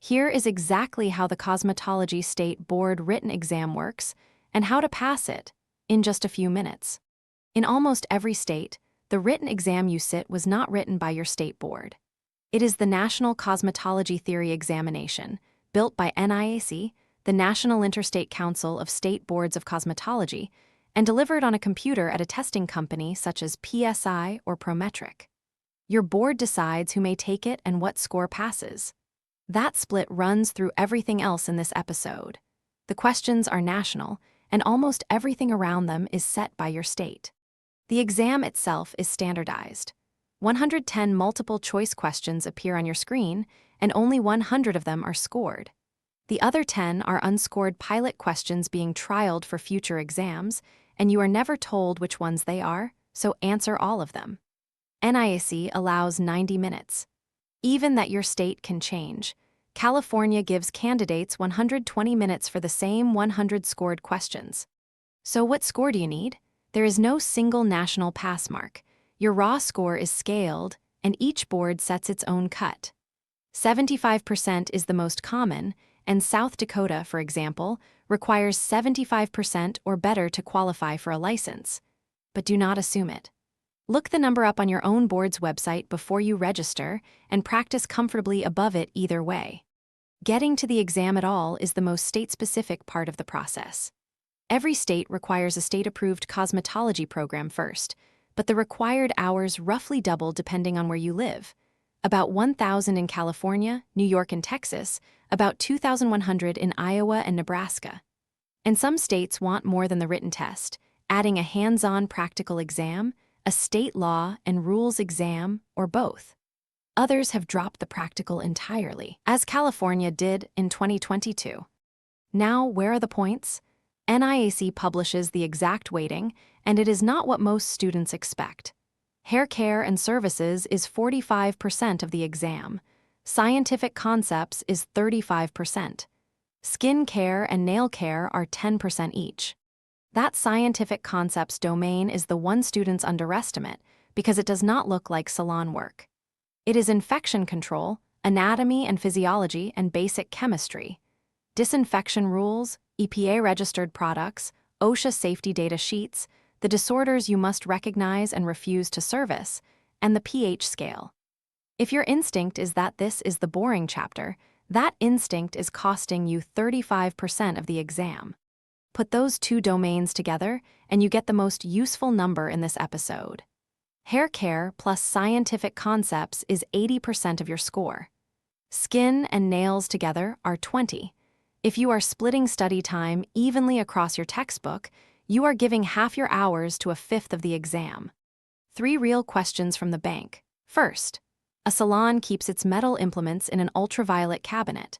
Here is exactly how the Cosmetology State Board written exam works and how to pass it in just a few minutes. In almost every state, the written exam you sit was not written by your state board. It is the National Cosmetology Theory Examination, built by NIAC, the National-Interstate Council of State Boards of Cosmetology, and delivered on a computer at a testing company such as PSI or Prometric. Your board decides who may take it and what score passes. That split runs through everything else in this episode. The questions are national, and almost everything around them is set by your state. The exam itself is standardized. 110 multiple-choice questions appear on your screen, and only 100 of them are scored. The other 10 are unscored pilot questions being trialed for future exams, and you are never told which ones they are, so answer all of them. NIAC allows 90 minutes. Even that your state can change. California gives candidates 120 minutes for the same 100 scored questions. So what score do you need? There is no single national pass mark. Your raw score is scaled, and each board sets its own cut. 75% is the most common, and South Dakota, for example, requires 75% or better to qualify for a license. But do not assume it. Look the number up on your own board's website before you register and practice comfortably above it either way. Getting to the exam at all is the most state-specific part of the process. Every state requires a state-approved cosmetology program first, but the required hours roughly double depending on where you live. About 1,000 in California, New York, and Texas, about 2,100 in Iowa and Nebraska. And some states want more than the written test, adding a hands-on practical exam, a state law and rules exam, or both. Others have dropped the practical entirely, as California did in 2022. Now, where are the points? NIAC publishes the exact weighting, and it is not what most students expect. Hair care and services is 45% of the exam. Scientific concepts is 35%. Skin care and nail care are 10% each. That scientific concepts domain is the one students underestimate because it does not look like salon work. It is infection control, anatomy and physiology, and basic chemistry. Disinfection rules, EPA-registered products, OSHA safety data sheets, the disorders you must recognize and refuse to service, and the pH scale. If your instinct is that this is the boring chapter, that instinct is costing you 35% of the exam. Put those two domains together, and you get the most useful number in this episode. Hair care plus scientific concepts is 80% of your score. Skin and nails together are 20. If you are splitting study time evenly across your textbook, you are giving half your hours to a fifth of the exam. 3 real questions from the bank. First, a salon keeps its metal implements in an ultraviolet cabinet.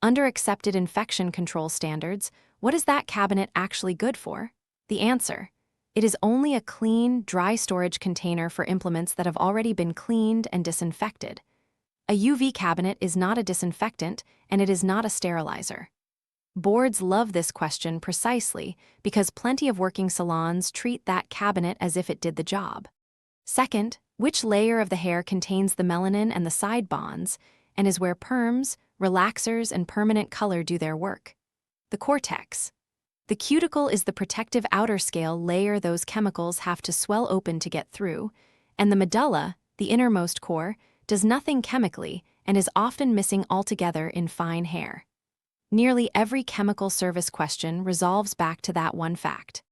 Under accepted infection control standards, what is that cabinet actually good for? The answer: it is only a clean, dry storage container for implements that have already been cleaned and disinfected. A UV cabinet is not a disinfectant, and it is not a sterilizer. Boards love this question precisely because plenty of working salons treat that cabinet as if it did the job. Second, which layer of the hair contains the melanin and the side bonds, and is where perms, relaxers, and permanent color do their work? The cortex. The cuticle is the protective outer scale layer those chemicals have to swell open to get through, and the medulla, the innermost core, does nothing chemically and is often missing altogether in fine hair. Nearly every chemical service question resolves back to that one fact.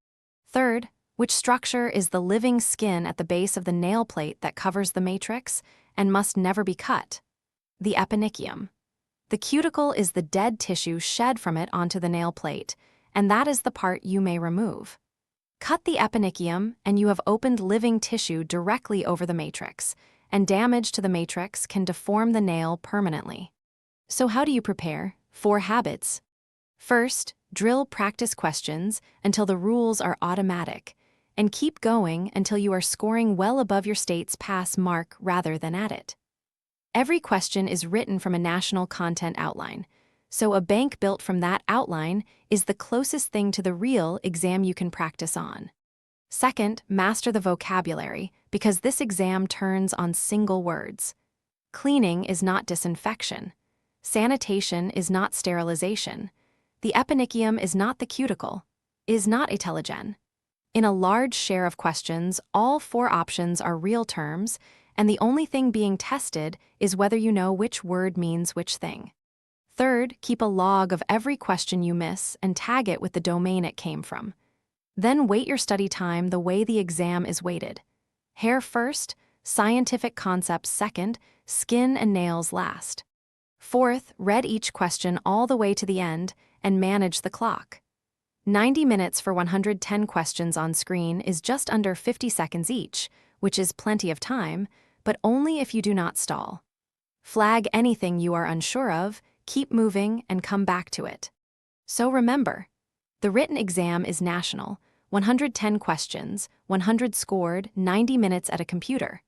Third, which structure is the living skin at the base of the nail plate that covers the matrix and must never be cut? The eponychium. The cuticle is the dead tissue shed from it onto the nail plate, and that is the part you may remove. Cut the eponychium, and you have opened living tissue directly over the matrix, and damage to the matrix can deform the nail permanently. So how do you prepare? 4 habits. First, drill practice questions until the rules are automatic, and keep going until you are scoring well above your state's pass mark rather than at it. Every question is written from a national content outline, so a bank built from that outline is the closest thing to the real exam you can practice on. Second, master the vocabulary, because this exam turns on single words. Cleaning is not disinfection. Sanitation is not sterilization. The eponychium is not the cuticle, is not a telogen. In a large share of questions, all 4 options are real terms, and the only thing being tested is whether you know which word means which thing. Third, keep a log of every question you miss and tag it with the domain it came from. Then weight your study time the way the exam is weighted. Hair first, scientific concepts second, skin and nails last. Fourth, read each question all the way to the end and manage the clock. 90 minutes for 110 questions on screen is just under 50 seconds each, which is plenty of time, but only if you do not stall. Flag anything you are unsure of, keep moving, and come back to it. So remember, the written exam is national, 110 questions, 100 scored, 90 minutes at a computer.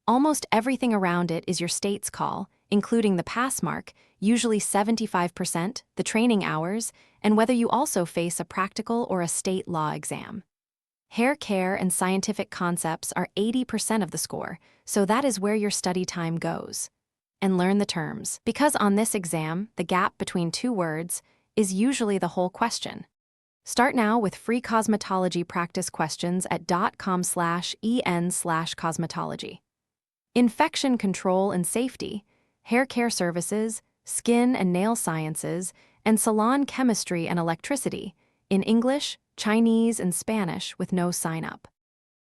Almost everything around it is your state's call, including the pass mark, usually 75%, the training hours, and whether you also face a practical or a state law exam. Hair care and scientific concepts are 80% of the score, so that is where your study time goes. And learn the terms, because on this exam, the gap between 2 words is usually the whole question. Start now with free cosmetology practice questions at .com/en/cosmetology. Infection control and safety, hair care services, skin and nail sciences, and salon chemistry and electricity, in English, Chinese, and Spanish with no sign-up.